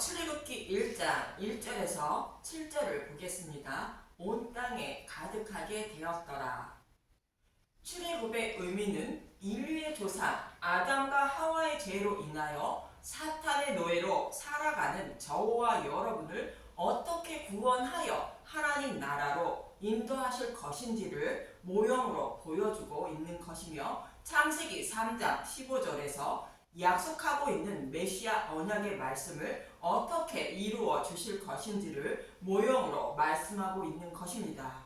출애굽기 1장 1절에서 7절을 보겠습니다. 온 땅에 가득하게 되었더라. 출애굽의 의미는 인류의 조상 아담과 하와의 죄로 인하여 사탄의 노예로 살아가는 저와 여러분을 어떻게 구원하여 하나님 나라로 인도하실 것인지를 모형으로 보여주고 있는 것이며, 창세기 3장 15절에서 약속하고 있는 메시아 언약의 말씀을 어떻게 이루어 주실 것인지를 모형으로 말씀하고 있는 것입니다.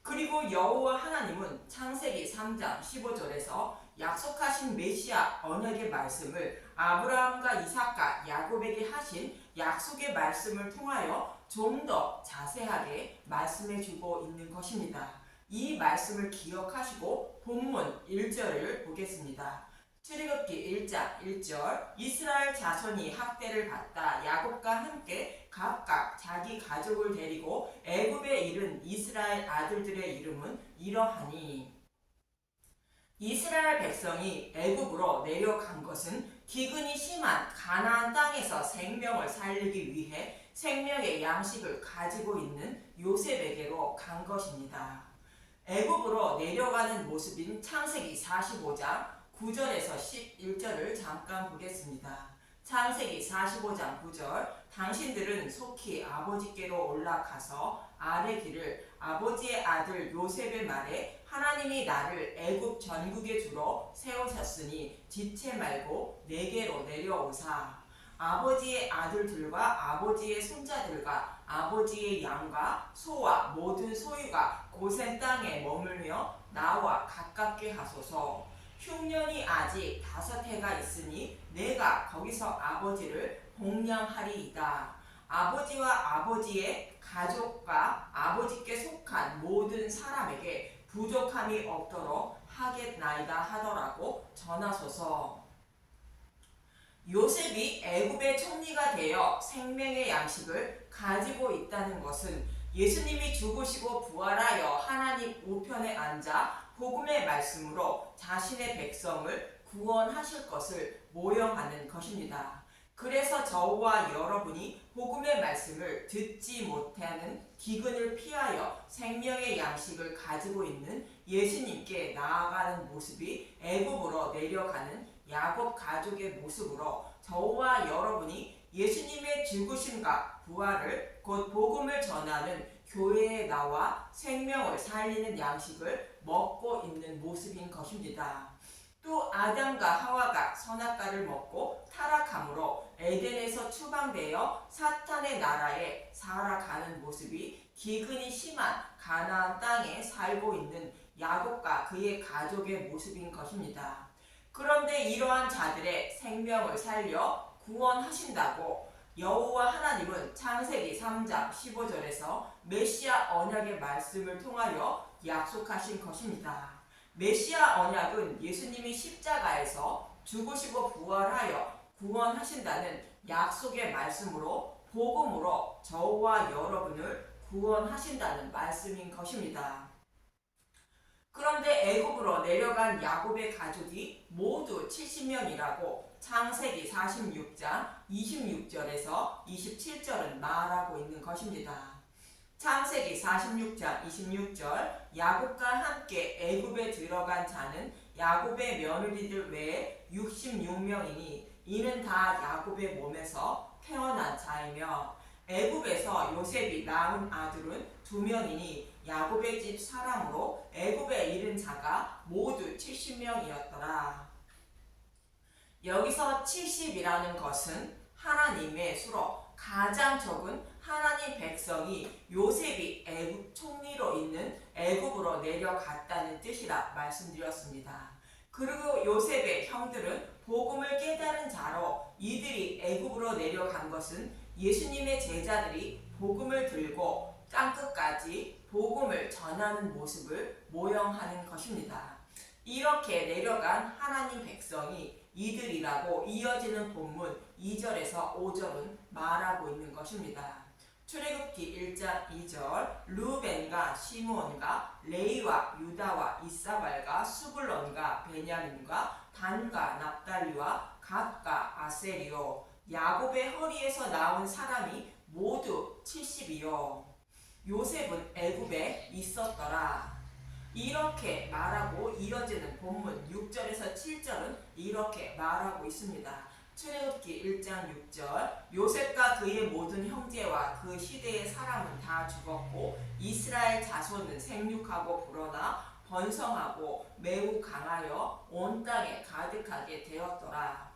그리고 여호와 하나님은 창세기 3장 15절에서 약속하신 메시아 언약의 말씀을 아브라함과 이삭과 야곱에게 하신 약속의 말씀을 통하여 좀 더 자세하게 말씀해 주고 있는 것입니다. 이 말씀을 기억하시고 본문 1절을 보겠습니다. 출애굽기 1장 1절 이스라엘 자손이 학대를 받다 야곱과 함께 각각 자기 가족을 데리고 애굽에 이른 이스라엘 아들들의 이름은 이러하니. 이스라엘 백성이 애굽으로 내려간 것은 기근이 심한 가나안 땅에서 생명을 살리기 위해 생명의 양식을 가지고 있는 요셉에게로 간 것입니다. 애굽으로 내려가는 모습인 창세기 45장 9절에서 11절을 잠깐 보겠습니다. 창세기 45장 9절 당신들은 속히 아버지께로 올라가서 아래 길을 아버지의 아들 요셉의 말에 하나님이 나를 애굽 전국에 주로 세우셨으니 지체 말고 내게로 내려오사 아버지의 아들들과 아버지의 손자들과 아버지의 양과 소와 모든 소유가 고센 땅에 머물며 나와 가깝게 하소서. 흉년이 아직 5해가 있으니 내가 거기서 아버지를 복량하리이다. 아버지와 아버지의 가족과 아버지께 속한 모든 사람에게 부족함이 없도록 하겠나이다 하더라고 전하소서. 요셉이 애굽의 총리가 되어 생명의 양식을 가지고 있다는 것은 예수님이 죽으시고 부활하여 하나님 우편에 앉아 복음의 말씀으로 자신의 백성을 구원하실 것을 모형하는 것입니다. 그래서 저와 여러분이 복음의 말씀을 듣지 못하는 기근을 피하여 생명의 양식을 가지고 있는 예수님께 나아가는 모습이 애굽으로 내려가는 야곱 가족의 모습으로 저와 여러분이 예수님의 죽으심과 부활을 곧 복음을 전하는 교회에 나와 생명을 살리는 양식을 먹고 있는 모습인 것입니다. 또 아담과 하와가 선악과를 먹고 타락함으로 에덴에서 추방되어 사탄의 나라에 살아가는 모습이 기근이 심한 가나안 땅에 살고 있는 야곱과 그의 가족의 모습인 것입니다. 그런데 이러한 자들의 생명을 살려 구원하신다고 여호와 하나님은 창세기 3장 15절에서 메시아 언약의 말씀을 통하여 약속하신 것입니다. 메시아 언약은 예수님이 십자가에서 죽으시고 부활하여 구원하신다는 약속의 말씀으로 복음으로 저와 여러분을 구원하신다는 말씀인 것입니다. 그런데 애굽으로 내려간 야곱의 가족이 모두 70명이라고 창세기 46장 26절에서 27절은 말하고 있는 것입니다. 창세기 46장 26절 야곱과 함께 애굽에 들어간 자는 야곱의 며느리들 외에 66명이니 이는 다 야곱의 몸에서 태어난 자이며 애굽에서 요셉이 낳은 아들은 2명이니 야곱의 집 사람으로 애굽에 이른 자가 모두 70명이었더라. 여기서 70이라는 것은 하나님의 수로 가장 적은 하나님 백성이 요셉이 애굽 총리로 있는 애굽으로 내려갔다는 뜻이라 말씀드렸습니다. 그리고 요셉의 형들은 복음을 깨달은 자로 이들이 애굽으로 내려간 것은 예수님의 제자들이 복음을 들고 땅끝까지 복음을 전하는 모습을 모형하는 것입니다. 이렇게 내려간 하나님 백성이 이들이라고 이어지는 본문 2절에서 5절은 말하고 있는 것입니다. 출애굽기 1장 2절 르벤과 시므온과 레위와 유다와 이사갈과 스불론과 베냐민과 단과 납달리와 갓과 아세리오 야곱의 허리에서 나온 사람이 모두 70이요. 요셉은 애굽에 있었더라. 이렇게 말하고 이어지는 본문 6절에서 7절은 이렇게 말하고 있습니다. 출애굽기 1장 6절 요셉과 그의 모든 형제와 그 시대의 사람은 다 죽었고 이스라엘 자손은 생육하고 불어나 번성하고 매우 강하여 온 땅에 가득하게 되었더라.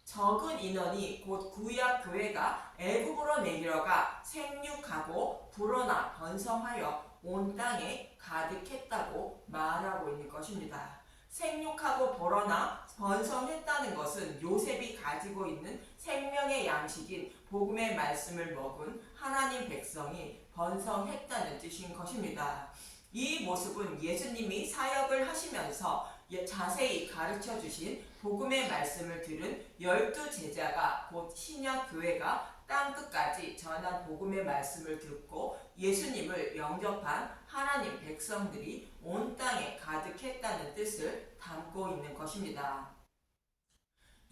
적은 인원이 곧 구약 교회가 애굽으로 내려가 생육하고 불어나 번성하여 온 땅에 가득했다고 말하고 있는 것입니다. 생육하고 불어나 번성했다는 것은 요셉이 가지고 있는 생명의 양식인 복음의 말씀을 먹은 하나님 백성이 번성했다는 뜻인 것입니다. 이 모습은 예수님이 사역을 하시면서 자세히 가르쳐 주신 복음의 말씀을 들은 12제자가 곧 신약 교회가 땅끝까지 전한 복음의 말씀을 듣고 예수님을 영접한 하나님 백성들이 온 땅에 가득했다는 뜻을 담고 있는 것입니다.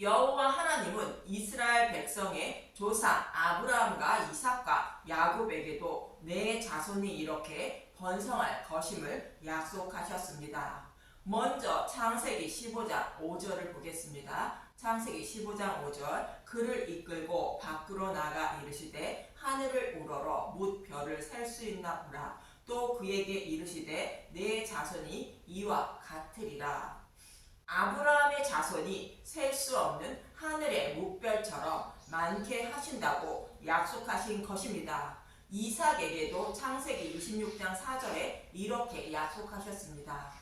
여호와 하나님은 이스라엘 백성의 조상 아브라함과 이삭과 야곱에게도 내 자손이 이렇게 번성할 것임을 약속하셨습니다. 먼저 창세기 15장 5절을 보겠습니다. 창세기 15장 5절 그를 이끌고 밖으로 나가 이르시되 하늘을 우러러 뭇 별을 셀 수 있나 보라. 또 그에게 이르시되 내 자손이 이와 같으리라. 아브라함의 자손이 셀 수 없는 하늘의 뭇별처럼 많게 하신다고 약속하신 것입니다. 이삭에게도 창세기 26장 4절에 이렇게 약속하셨습니다.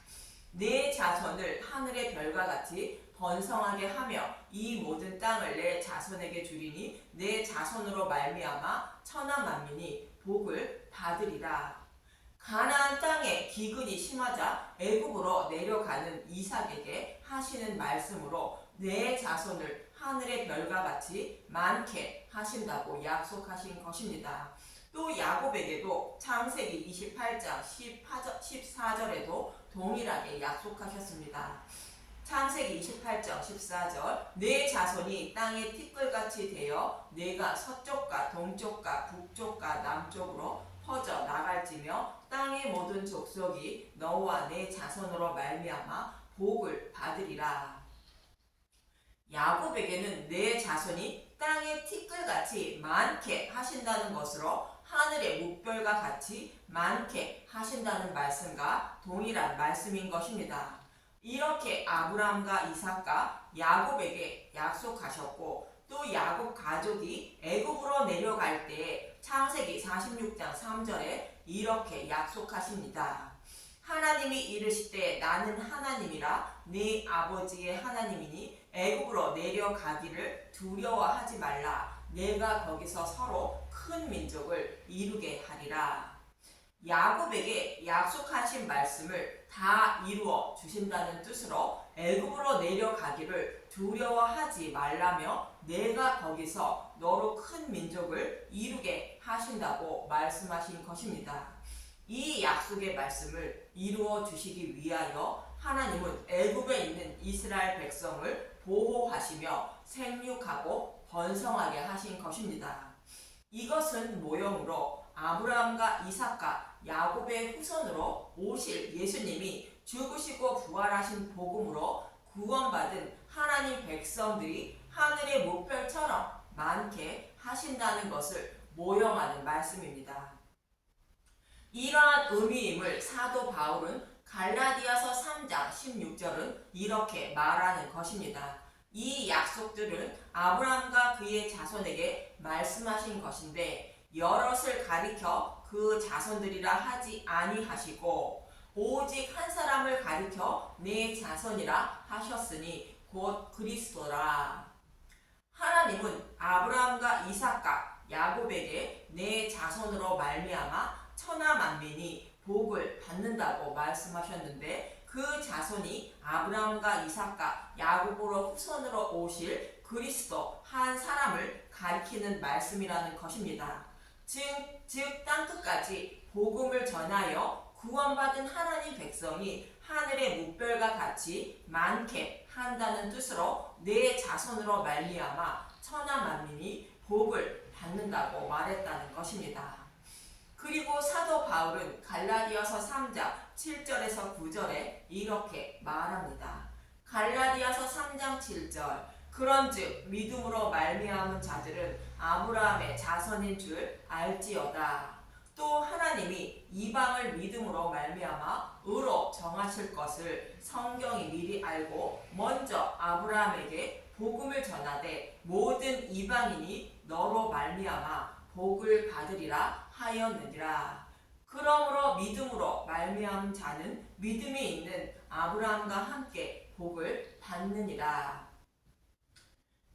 내 자손을 하늘의 별과 같이 번성하게 하며 이 모든 땅을 내 자손에게 주리니 내 자손으로 말미암아 천하 만민이 복을 받으리라. 가나안 땅에 기근이 심하자 애굽으로 내려가는 이삭에게 하시는 말씀으로 내 자손을 하늘의 별과 같이 많게 하신다고 약속하신 것입니다. 또 야곱에게도 창세기 28장 14절에도 동일하게 약속하셨습니다. 창세기 28장 14절 내 자손이 땅의 티끌같이 되어 내가 서쪽과 동쪽과 북쪽과 남쪽으로 퍼져 나갈지며 땅의 모든 족속이 너와 내 자손으로 말미암아 복을 받으리라. 야곱에게는 내 자손이 땅의 티끌같이 많게 하신다는 것으로 하늘의 뭇별과 같이 많게 하신다는 말씀과 동일한 말씀인 것입니다. 이렇게 아브라함과 이삭과 야곱에게 약속하셨고 또 야곱 가족이 애굽으로 내려갈 때에 창세기 46장 3절에 이렇게 약속하십니다. 하나님이 이르시되 나는 하나님이라 네 아버지의 하나님이니 애굽으로 내려가기를 두려워하지 말라. 내가 거기서 서로 큰 민족을 이루게 하리라. 야곱에게 약속하신 말씀을 다 이루어 주신다는 뜻으로 애굽으로 내려가기를 두려워하지 말라며 내가 거기서 너로 큰 민족을 이루게 하신다고 말씀하신 것입니다. 이 약속의 말씀을 이루어 주시기 위하여 하나님은 애굽에 있는 이스라엘 백성을 보호하시며 생육하고 번성하게 하신 것입니다. 이것은 모형으로 아브라함과 이삭과 야곱의 후손으로 오실 예수님이 죽으시고 부활하신 복음으로 구원받은 하나님 백성들이 하늘의 뭇별처럼 많게 하신다는 것을 모형하는 말씀입니다. 이러한 의미임을 사도 바울은 갈라디아서 3장 16절은 이렇게 말하는 것입니다. 이 약속들은 아브라함과 그의 자손에게 말씀하신 것인데 여럿을 가리켜 그 자손들이라 하지 아니하시고 오직 한 사람을 가리켜 내 자손이라 하셨으니 곧 그리스도라. 하나님은 아브라함과 이삭과 야곱에게 내 자손으로 말미암아 천하 만민이 복을 받는다고 말씀하셨는데 그 자손이 아브라함과 이삭과 야곱으로 후손으로 오실 그리스도 한 사람을 가리키는 말씀이라는 것입니다. 즉 땅끝까지 복음을 전하여 구원받은 하나님 백성이 하늘의 뭇별과 같이 많게 한다는 뜻으로 내 자손으로 말미암아 천하 만민이 복을 받는다고 말했다는 것입니다. 그리고 사도 바울은 갈라디아서 3장 7절에서 9절에 이렇게 말합니다. 갈라디아서 3장 7절 그런즉 믿음으로 말미암은 자들은 아브라함의 자손인 줄 알지어다. 또 하나님이 이방을 믿음으로 말미암아 의로 정하실 것을 성경이 미리 알고 먼저 아브라함에게 복음을 전하되 모든 이방인이 너로 말미암아 복을 받으리라 하였느니라. 그러므로 믿음으로 말미암은 자는 믿음이 있는 아브라함과 함께 복을 받느니라.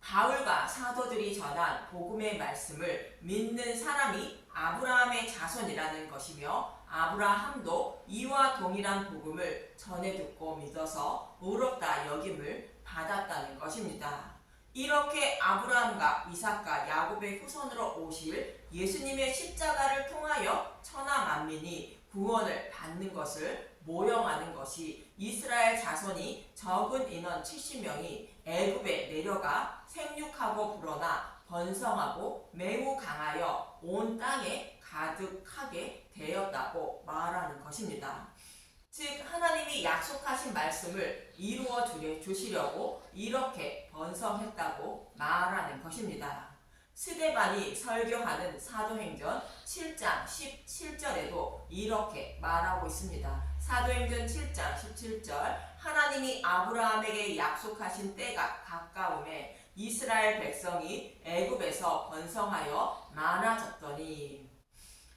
바울과 사도들이 전한 복음의 말씀을 믿는 사람이 아브라함의 자손이라는 것이며 아브라함도 이와 동일한 복음을 전해 듣고 믿어서 의롭다 여김을 받았다는 것입니다. 이렇게 아브라함과 이삭과 야곱의 후손으로 오실 예수님의 십자가를 통하여 천하 만민이 구원을 받는 것을 모형하는 것이 이스라엘 자손이 적은 인원 70명이 애굽에 내려가 생육하고 불어나 번성하고 매우 강하여 온 땅에 가득하게 되었다고 말하는 것입니다. 즉 하나님이 약속하신 말씀을 이루어 주시려고 이렇게 번성했다고 말하는 것입니다. 스데반이 설교하는 사도행전 7장 17절에도 이렇게 말하고 있습니다. 사도행전 7장 17절 하나님이 아브라함에게 약속하신 때가 가까움에 이스라엘 백성이 애굽에서 번성하여 많아졌더니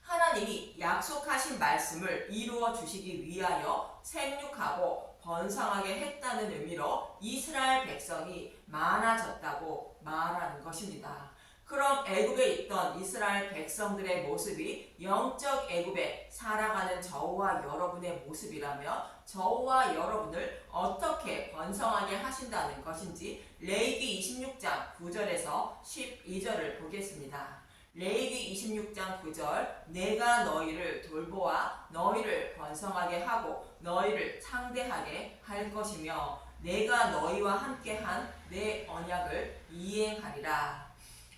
하나님이 약속하신 말씀을 이루어 주시기 위하여 생육하고 번성하게 했다는 의미로 이스라엘 백성이 많아졌다고 말하는 것입니다. 그럼 애굽에 있던 이스라엘 백성들의 모습이 영적 애굽에 살아가는 저와 여러분의 모습이라면 저와 여러분을 어떻게 번성하게 하신다는 것인지 레위기 26장 9절에서 12절을 보겠습니다. 레위기 26장 9절 내가 너희를 돌보아 너희를 번성하게 하고 너희를 창대하게 할 것이며 내가 너희와 함께한 내 언약을 이행하리라.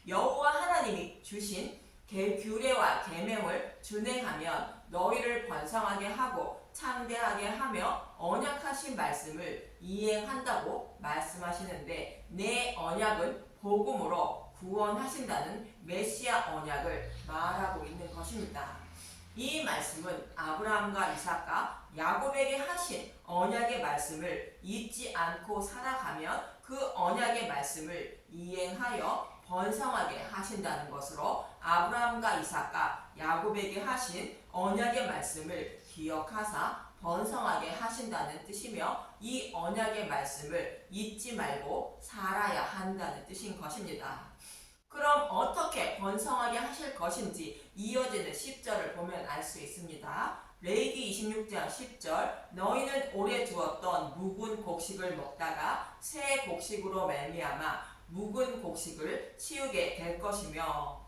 여호와 하나님이 주신 규례와 계명을 준행하면 너희를 번성하게 하고 창대하게 하며 언약하신 말씀을 이행한다고 말씀하시는데 내 언약은 복음으로 구원하신다는 메시아 언약을 말하고 있는 것입니다. 이 말씀은 아브라함과 이삭과 야곱에게 하신 언약의 말씀을 잊지 않고 살아가면 그 언약의 말씀을 이행하여 번성하게 하신다는 것으로 아브라함과 이삭과 야곱에게 하신 언약의 말씀을 기억하사 번성하게 하신다는 뜻이며 이 언약의 말씀을 잊지 말고 살아야 한다는 뜻인 것입니다. 그럼 어떻게 번성하게 하실 것인지 이어지는 10절을 보면 알 수 있습니다. 레위기 26장 10절 너희는 오래 두었던 묵은 곡식을 먹다가 새 곡식으로 말미암아 묵은 곡식을 치우게 될 것이며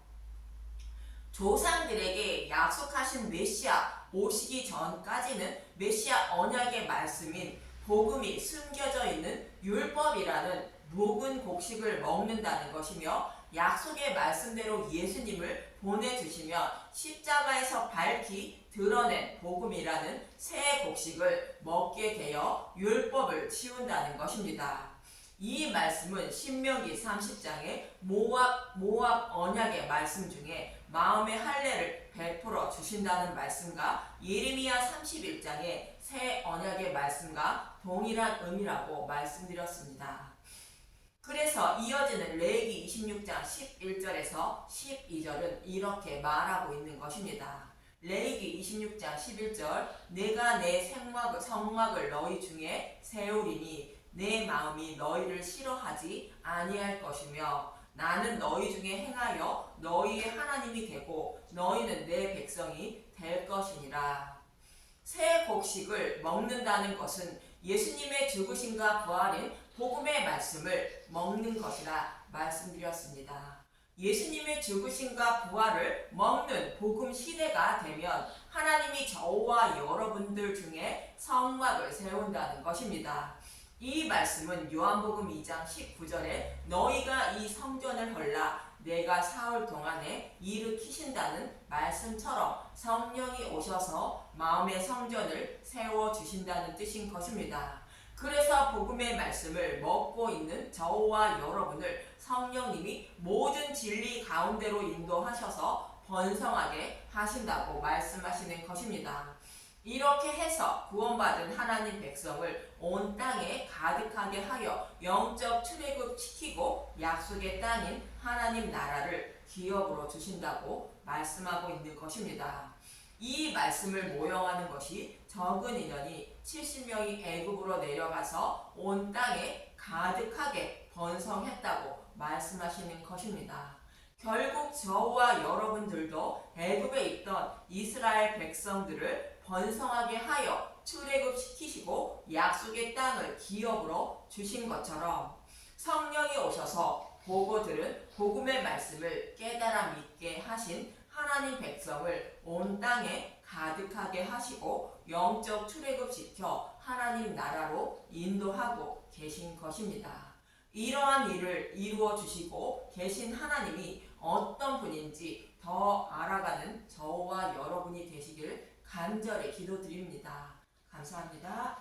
조상들에게 약속하신 메시아 오시기 전까지는 메시아 언약의 말씀인 복음이 숨겨져 있는 율법이라는 묵은 곡식을 먹는다는 것이며 약속의 말씀대로 예수님을 보내주시면 십자가에서 밝히 드러낸 복음이라는 새 곡식을 먹게 되어 율법을 치운다는 것입니다. 이 말씀은 신명기 30장의 모압 언약의 말씀 중에 마음의 할례를 베풀어 주신다는 말씀과 예레미야 31장의 새 언약의 말씀과 동일한 의미라고 말씀드렸습니다. 그래서 이어지는 레위기 26장 11절에서 12절은 이렇게 말하고 있는 것입니다. 레위기 26장 11절 내가 내 성막을 너희 중에 세우리니 내 마음이 너희를 싫어하지 아니할 것이며 나는 너희 중에 행하여 너희의 하나님이 되고 너희는 내 백성이 될 것이니라. 새 곡식을 먹는다는 것은 예수님의 죽으심과 부활인 복음의 말씀을 먹는 것이라 말씀드렸습니다. 예수님의 죽으심과 부활을 먹는 복음 시대가 되면 하나님이 저와 여러분들 중에 성막을 세운다는 것입니다. 이 말씀은 요한복음 2장 19절에 너희가 이 성전을 헐라 내가 사흘 동안에 일으키신다는 말씀처럼 성령이 오셔서 마음의 성전을 세워주신다는 뜻인 것입니다. 그래서 복음의 말씀을 먹고 있는 저와 여러분을 성령님이 모든 진리 가운데로 인도하셔서 번성하게 하신다고 말씀하시는 것입니다. 이렇게 해서 구원받은 하나님 백성을 온 땅에 가득하게 하여 영적 출애굽시키고 약속의 땅인 하나님 나라를 기업으로 주신다고 말씀하고 있는 것입니다. 이 말씀을 모형하는 것이 적은 인원이 70명이 애굽으로 내려가서 온 땅에 가득하게 번성했다고 말씀하시는 것입니다. 결국 저와 여러분들도 애굽에 있던 이스라엘 백성들을 번성하게 하여 출애굽시키시고 약속의 땅을 기업으로 주신 것처럼 성령이 오셔서 보고 들은 복음의 말씀을 깨달아 믿게 하신 하나님 백성을 온 땅에 가득하게 하시고 영적 출애굽시켜 하나님 나라로 인도하고 계신 것입니다. 이러한 일을 이루어 주시고 계신 하나님이 어떤 분인지 더 알아가는 저와 여러분이 되시길 간절히 기도드립니다. 감사합니다.